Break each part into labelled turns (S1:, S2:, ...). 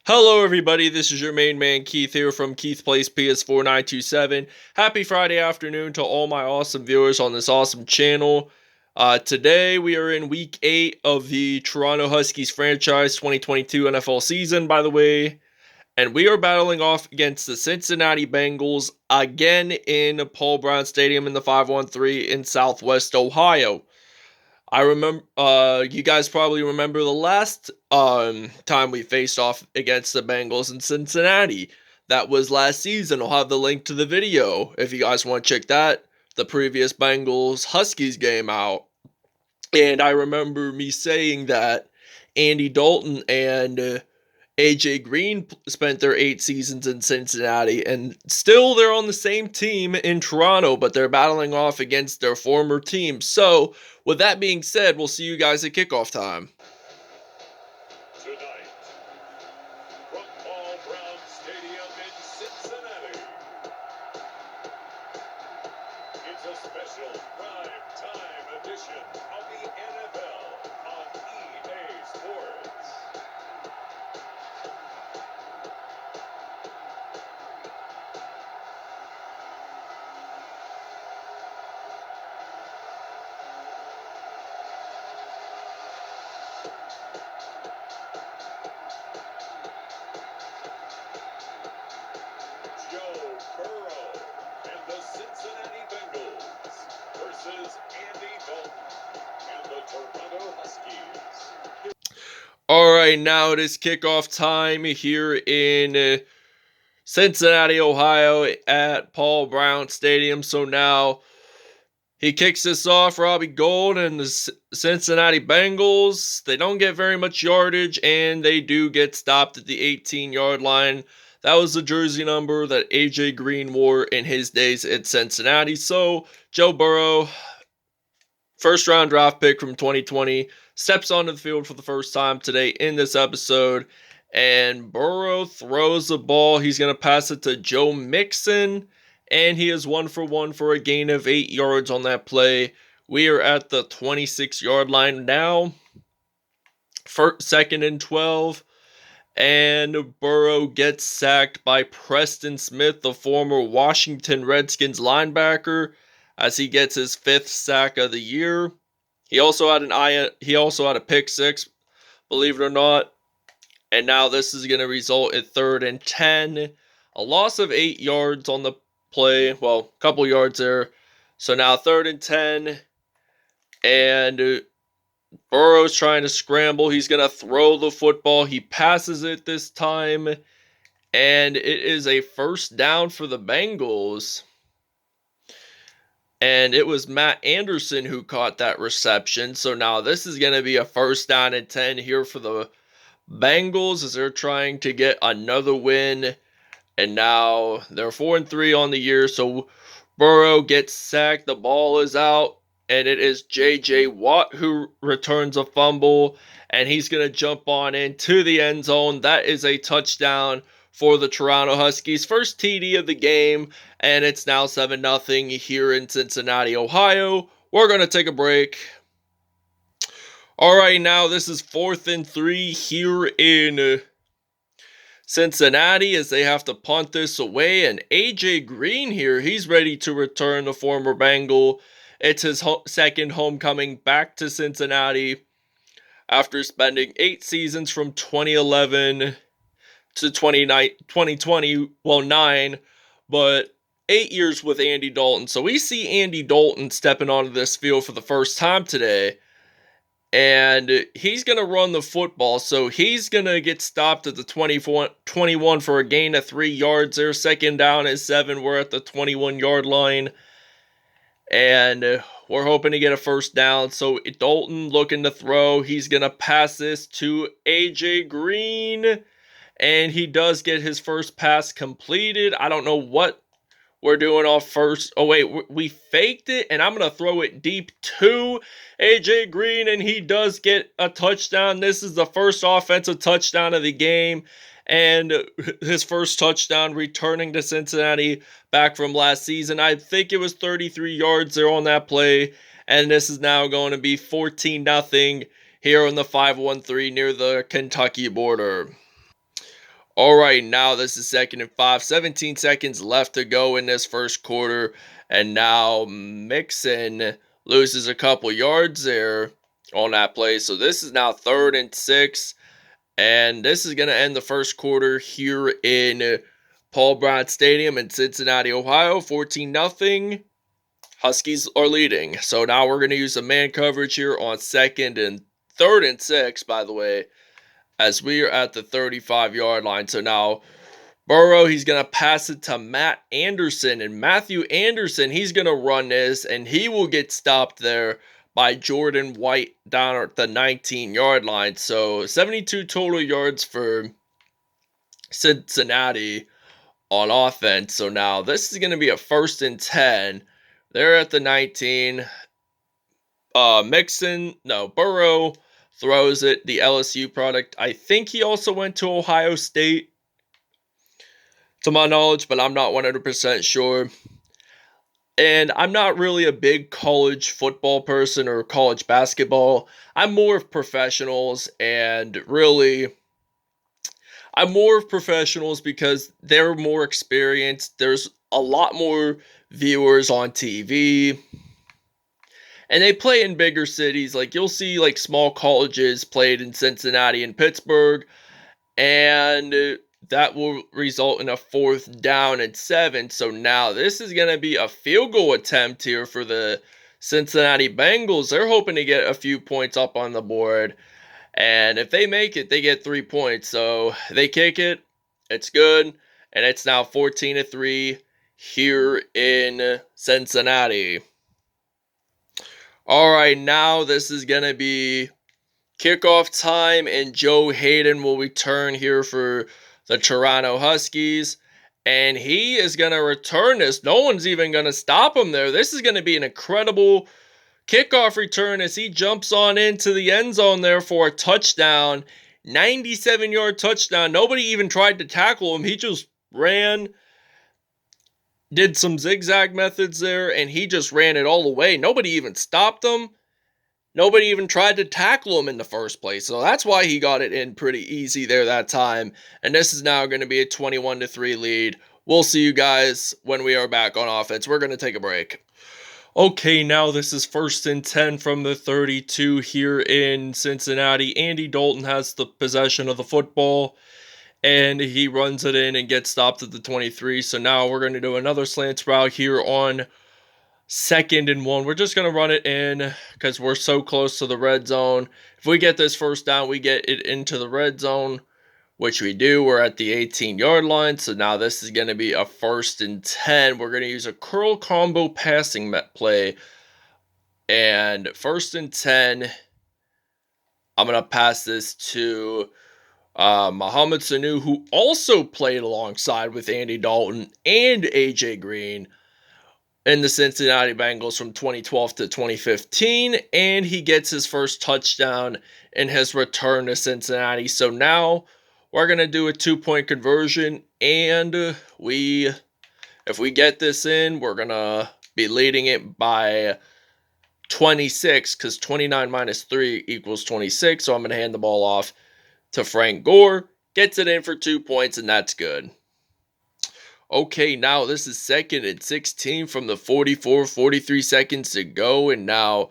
S1: Hello everybody, this is your main man Keith here from Keith Plays PS4 927. Happy Friday afternoon to all my awesome viewers on this awesome channel. Today we are in week 8 of the Toronto Huskies franchise 2022 NFL season, by the way. And we are battling off against the Cincinnati Bengals again in Paul Brown Stadium in the 513 in Southwest Ohio. I remember, you guys probably remember the last time we faced off against the Bengals in Cincinnati. That was last season. I'll have the link to the video if you guys want to check the previous Bengals Huskies game out. And I remember me saying that Andy Dalton and AJ Green spent their 8 seasons in Cincinnati, and still they're on the same team in Toronto, but they're battling off against their former team. So, with that being said, we'll see you guys at kickoff time.
S2: Tonight, from Paul Brown Stadium in Cincinnati, it's a special prime time edition of the NFL on EA Sports. Joe Burrow and the Cincinnati Bengals versus Andy Dalton and the Toronto Huskies.
S1: Alright, now it is kickoff time here in Cincinnati, Ohio at Paul Brown Stadium. So now he kicks this off, Robbie Gould and the Cincinnati Bengals. They don't get very much yardage, and they do get stopped at the 18-yard line. That was the jersey number that AJ Green wore in his days at Cincinnati. So Joe Burrow, first-round draft pick from 2020, steps onto the field for the first time today in this episode. And Burrow throws the ball. He's going to pass it to Joe Mixon. And he is 1 for 1 for a gain of 8 yards on that play. We are at the 26-yard line now. Second and 12. And Burrow gets sacked by Preston Smith, the former Washington Redskins linebacker, as he gets his 5th sack of the year. He also had a pick six, believe it or not. And now this is going to result in 3rd and 10. A loss of 8 yards on the play. Well, a couple yards there. So now 3rd and 10. And Burrow's trying to scramble. He's going to throw the football. He passes it this time. And it is a first down for the Bengals. And it was Matt Anderson who caught that reception. So now this is going to be a first down and 10 here for the Bengals as they're trying to get another win. And now they're 4-3 on the year. So Burrow gets sacked. The ball is out. And it is J.J. Watt who returns a fumble. And he's going to jump on into the end zone. That is a touchdown for the Toronto Huskies. First TD of the game. And it's now 7-0 here in Cincinnati, Ohio. We're going to take a break. Alright, now this is 4th and 3 here in Cincinnati as they have to punt this away. And AJ Green here, he's ready to return, the former Bengal. It's his second homecoming back to Cincinnati after spending 8 seasons from 2011 to 2020. Well, 9, but 8 years with Andy Dalton. So we see Andy Dalton stepping onto this field for the first time today. And he's going to run the football. So he's going to get stopped at the 21 for a gain of 3 yards there. Second down is 7. We're at the 21-yard line. And we're hoping to get a first down. So Dalton looking to throw. He's going to pass this to AJ Green. And he does get his first pass completed. I don't know what we're doing off first. Oh, wait, we faked it, and I'm going to throw it deep to AJ Green, and he does get a touchdown. This is the first offensive touchdown of the game, and his first touchdown returning to Cincinnati back from last season. I think it was 33 yards there on that play, and this is now going to be 14-0 here on the 513 near the Kentucky border. All right, now this is 2nd and 5. 17 seconds left to go in this first quarter. And now Mixon loses a couple yards there on that play. So this is now 3rd and 6. And this is going to end the first quarter here in Paul Brown Stadium in Cincinnati, Ohio. 14-0. Huskies are leading. So now we're going to use the man coverage here on 2nd and 3rd and 6, by the way, as we are at the 35-yard line. So now Burrow, he's going to pass it to Matt Anderson. And Matthew Anderson, he's going to run this, and he will get stopped there by Jordan White down at the 19-yard line. So 72 total yards for Cincinnati on offense. So now this is going to be a 1st and 10. They're at the 19. Burrow throws it, the LSU product. I think he also went to Ohio State, to my knowledge, but I'm not 100% sure. And I'm not really a big college football person or college basketball. I'm more of professionals, and really, I'm more of professionals because they're more experienced. There's a lot more viewers on TV. And they play in bigger cities. Like, you'll see, like, small colleges played in Cincinnati and Pittsburgh. And that will result in a 4th down and 7. So now this is going to be a field goal attempt here for the Cincinnati Bengals. They're hoping to get a few points up on the board. And if they make it, they get 3 points. So they kick it. It's good. And it's now 14-3 here in Cincinnati. All right, now this is going to be kickoff time, and Joe Haden will return here for the Toronto Huskies. And he is going to return this. No one's even going to stop him there. This is going to be an incredible kickoff return as he jumps on into the end zone there for a touchdown. 97-yard touchdown. Nobody even tried to tackle him. He just ran, did some zigzag methods there, and he just ran it all the way. Nobody even stopped him. Nobody even tried to tackle him in the first place. So that's why he got it in pretty easy there that time. And this is now going to be a 21-3 lead. We'll see you guys when we are back on offense. We're going to take a break. Okay, now this is 1st and 10 from the 32 here in Cincinnati. Andy Dalton has the possession of the football, and he runs it in and gets stopped at the 23. So now we're going to do another slant route here on 2nd and 1. We're just going to run it in because we're so close to the red zone. If we get this 1st down, we get it into the red zone, which we do. We're at the 18-yard line. So now this is going to be a 1st and 10. We're going to use a curl combo passing play. And 1st and 10, I'm going to pass this to Mohammed Sanu, who also played alongside with Andy Dalton and AJ Green in the Cincinnati Bengals from 2012 to 2015, and he gets his first touchdown in his return to Cincinnati. So now we're going to do a 2-point conversion, and if we get this in, we're going to be leading it by 26, because 29 minus 3 equals 26, so I'm going to hand the ball off to Frank Gore, gets it in for 2 points, and that's good. Okay, now this is 2nd and 16 from the 43 seconds to go, and now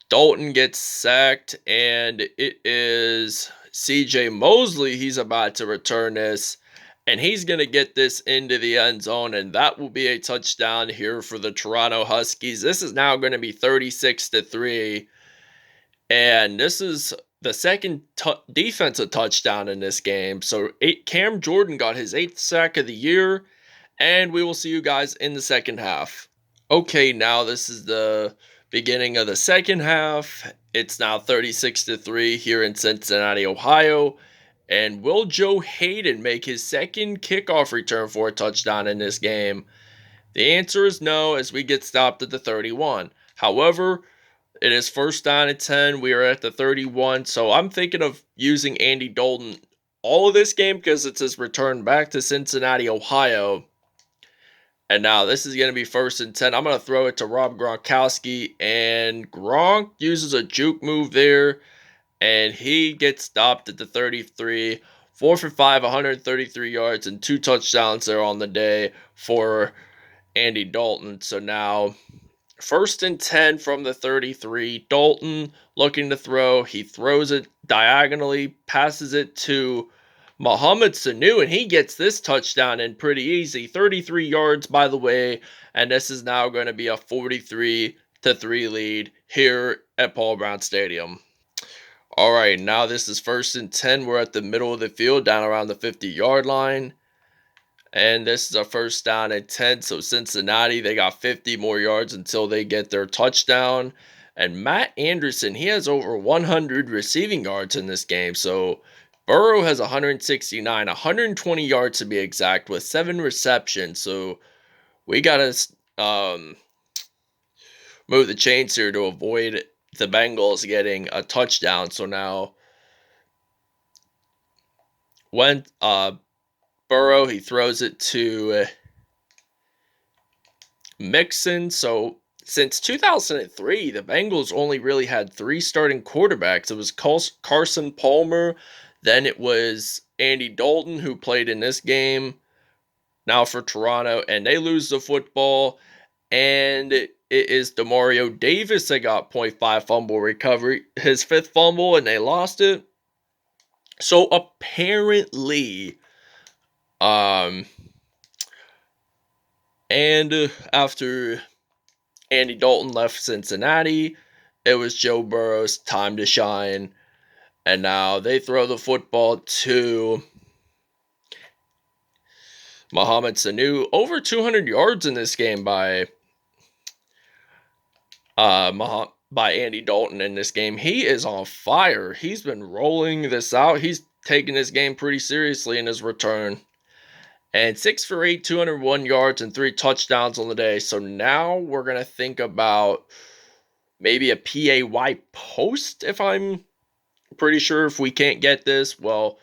S1: Dalton gets sacked, and it is CJ Mosley. He's about to return this, and he's going to get this into the end zone, and that will be a touchdown here for the Toronto Huskies. This is now going to be 36-3, and this is the second defensive touchdown in this game. So Cam Jordan got his 8th sack of the year, and we will see you guys in the second half. Okay, now this is the beginning of the second half. It's now 36-3 here in Cincinnati, Ohio. And will Joe Haden make his second kickoff return for a touchdown in this game? The answer is no, as we get stopped at the 31. However, it is 1st down and 10. We are at the 31. So I'm thinking of using Andy Dalton all of this game because it's his return back to Cincinnati, Ohio. And now this is going to be 1st and 10. I'm going to throw it to Rob Gronkowski. And Gronk uses a juke move there. And he gets stopped at the 33 4 for 5, 133 yards, and 2 touchdowns there on the day for Andy Dalton. So now, 1st and 10 from the 33. Dalton looking to throw. He throws it diagonally, passes it to Mohammed Sanu, and he gets this touchdown in pretty easy. 33 yards, by the way, and this is now going to be a 43-3 lead here at Paul Brown Stadium. All right, now this is 1st and 10. We're at the middle of the field, down around the 50-yard line. And this is a 1st down and 10. So Cincinnati, they got 50 more yards until they get their touchdown. And Matt Anderson, he has over 100 receiving yards in this game. So Burrow has 169, 120 yards to be exact, with 7 receptions. So we got to move the chains here to avoid the Bengals getting a touchdown. So now when Burrow, he throws it to Mixon. So since 2003, the Bengals only really had 3 starting quarterbacks. It was Carson Palmer, then it was Andy Dalton, who played in this game now for Toronto, and they lose the football. And it is Demario Davis that got 0.5 fumble recovery, his 5th fumble, and they lost it. So apparently, and after Andy Dalton left Cincinnati, it was Joe Burrow's time to shine. And now they throw the football to Mohammed Sanu. Over 200 yards in this game by Andy Dalton in this game. He is on fire. He's been rolling this out. He's taking this game pretty seriously in his return. And 6 for 8, 201 yards, and 3 touchdowns on the day. So now we're going to think about maybe a PAY post, if I'm pretty sure. If we can't get this, well,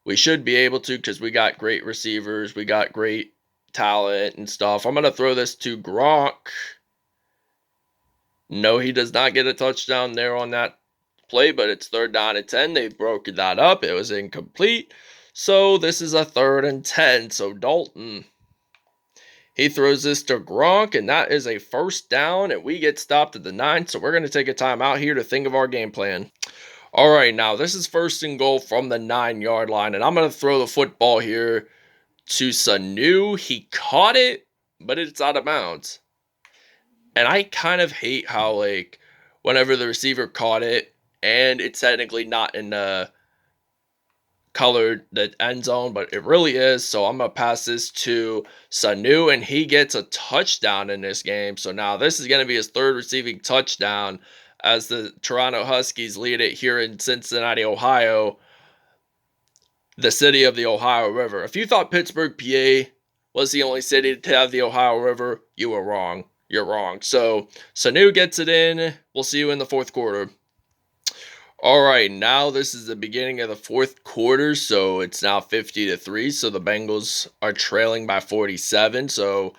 S1: we should be able to, because we got great receivers. We got great talent and stuff. I'm going to throw this to Gronk. No, he does not get a touchdown there on that play, but it's 3rd down and 10. They broke that up. It was incomplete. So this is a 3rd and 10. So Dalton, he throws this to Gronk, and that is a 1st down, and we get stopped at the 9. So we're going to take a timeout here to think of our game plan. All right, now this is 1st and goal from the 9-yard line, and I'm going to throw the football here to Sanu. He caught it, but it's out of bounds. And I kind of hate how, like, whenever the receiver caught it, and it's technically not in the colored the end zone, but it really is. So I'm going to pass this to Sanu, and he gets a touchdown in this game. So now this is going to be his 3rd receiving touchdown as the Toronto Huskies lead it here in Cincinnati, Ohio, the city of the Ohio River. If you thought Pittsburgh, PA was the only city to have the Ohio River, you were wrong. You're wrong. So Sanu gets it in. We'll see you in the 4th quarter. All right, now this is the beginning of the 4th quarter, so it's now 50-3. So the Bengals are trailing by 47. So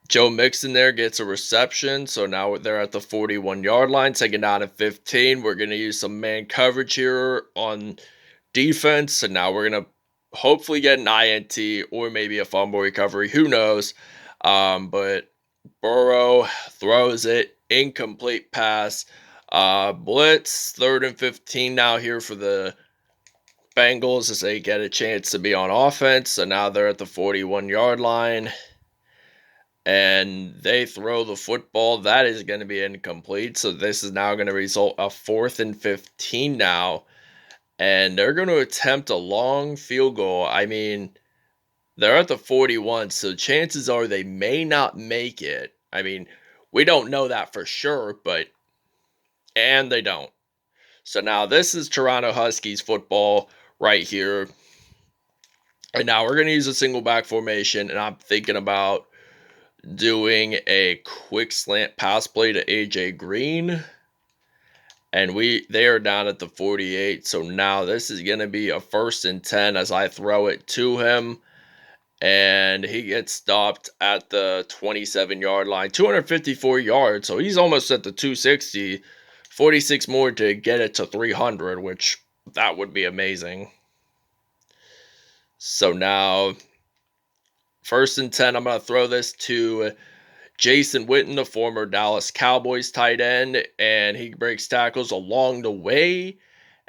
S1: Joe Mixon there gets a reception. So now they're at the 41-yard line, 2nd down and 15. We're going to use some man coverage here on defense. So now we're going to hopefully get an INT or maybe a fumble recovery. Who knows? But Burrow throws it, incomplete pass. Blitz, 3rd and 15 now here for the Bengals as they get a chance to be on offense. So now they're at the 41-yard line, and they throw the football. That is going to be incomplete. So this is now going to result a 4th and 15 now, and they're going to attempt a long field goal. I mean, they're at the 41, so chances are they may not make it. I mean, we don't know that for sure, and they don't. So now this is Toronto Huskies football right here. And now we're going to use a single back formation, and I'm thinking about doing a quick slant pass play to AJ Green. And they are down at the 48, so now this is going to be a 1st and 10 as I throw it to him. And he gets stopped at the 27-yard line, 254 yards. So he's almost at the 260, 46 more to get it to 300, which that would be amazing. So now, 1st and 10, I'm going to throw this to Jason Witten, the former Dallas Cowboys tight end, and he breaks tackles along the way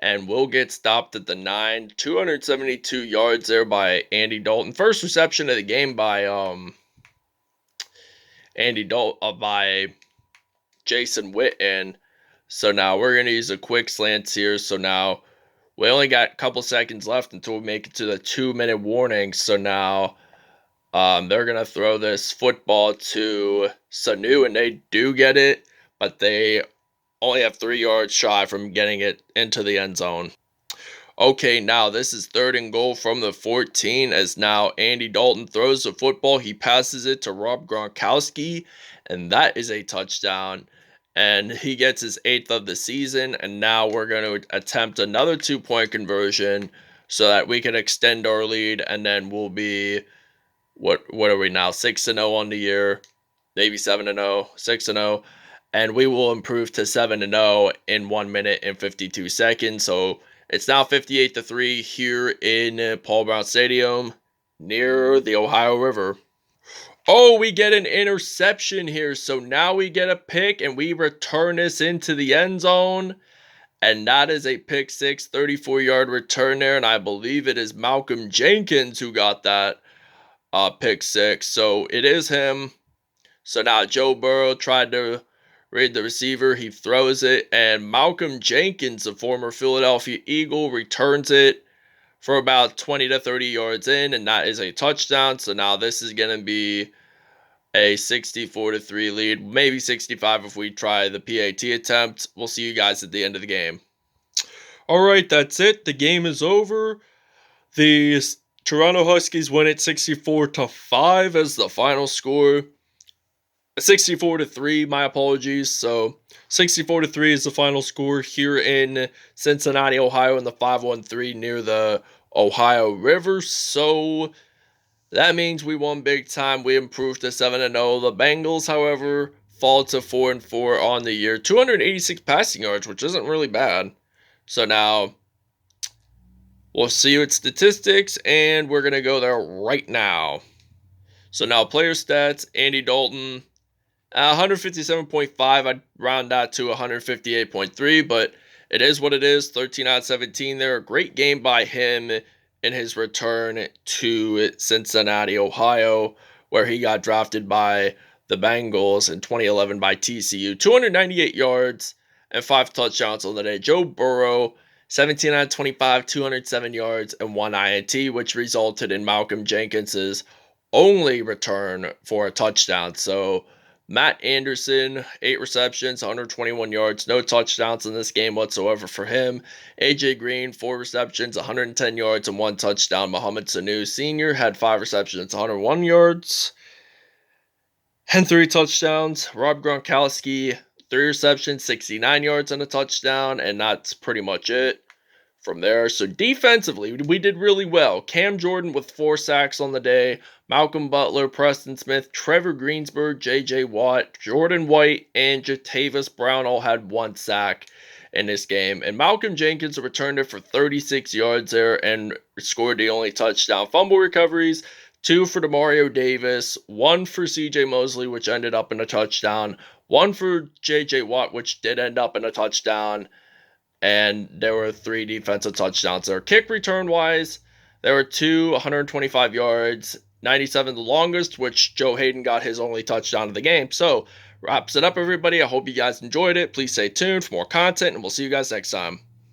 S1: and will get stopped at the 9. 272 yards there by Andy Dalton. First reception of the game by by Jason Witten. So now we're going to use a quick slant here. So now we only got a couple seconds left until we make it to the 2-minute warning. So now they're going to throw this football to Sanu, and they do get it, but they only have 3 yards shy from getting it into the end zone. Okay, now this is 3rd and goal from the 14, as now Andy Dalton throws the football. He passes it to Rob Gronkowski, and that is a touchdown. And he gets his 8th of the season, and now we're going to attempt another 2-point conversion so that we can extend our lead, and then we'll be, what are we now, 6-0 on the year, maybe 7-0, 6-0, and we will improve to 7-0 in 1 minute and 52 seconds. So it's now 58-3 here in Paul Brown Stadium near the Ohio River. Oh, we get an interception here. So now we get a pick and we return this into the end zone. And that is a pick six, 34-yard return there. And I believe it is Malcolm Jenkins who got that pick six. So it is him. So now Joe Burrow tried to read the receiver. He throws it. And Malcolm Jenkins, the former Philadelphia Eagle, returns it for about 20 to 30 yards in. And that is a touchdown. So now this is going to be a 64-3 lead. Maybe 65 if we try the PAT attempt. We'll see you guys at the end of the game. All right, that's it. The game is over. The Toronto Huskies win it 64-5 as the final score. 64-3, my apologies. So 64-3 is the final score here in Cincinnati, Ohio, in the 513 near the Ohio River. So that means we won big time. We improved to 7-0. The Bengals, however, fall to 4-4 on the year. 286 passing yards, which isn't really bad. So now we'll see you at statistics, and we're going to go there right now. So now player stats, Andy Dalton, 157.5. I'd round that to 158.3, but it is what it is. 13 out of 17 there. A great game by him in his return to Cincinnati, Ohio, where he got drafted by the Bengals in 2011 by TCU. 298 yards and 5 touchdowns on the day. Joe Burrow, 17 out of 25, 207 yards and 1 INT, which resulted in Malcolm Jenkins' only return for a touchdown. So Matt Anderson, 8 receptions, 121 yards, no touchdowns in this game whatsoever for him. AJ Green, 4 receptions, 110 yards, and 1 touchdown. Mohammed Sanu Sr. had 5 receptions, 101 yards, and 3 touchdowns. Rob Gronkowski, 3 receptions, 69 yards, and a touchdown, and that's pretty much it from there. So defensively, we did really well. Cam Jordan with 4 sacks on the day. Malcolm Butler, Preston Smith, Trevor Greensburg, J.J. Watt, Jordan White, and Jatavis Brown all had 1 sack in this game. And Malcolm Jenkins returned it for 36 yards there and scored the only touchdown. Fumble recoveries, 2 for Demario Davis, 1 for C.J. Mosley, which ended up in a touchdown, 1 for J.J. Watt, which did end up in a touchdown. And there were 3 defensive touchdowns there. Kick return wise, there were 2 125 yards, 97 the longest, which Joe Haden got his only touchdown of the game. So wraps it up, everybody. I hope you guys enjoyed it. Please stay tuned for more content, and we'll see you guys next time.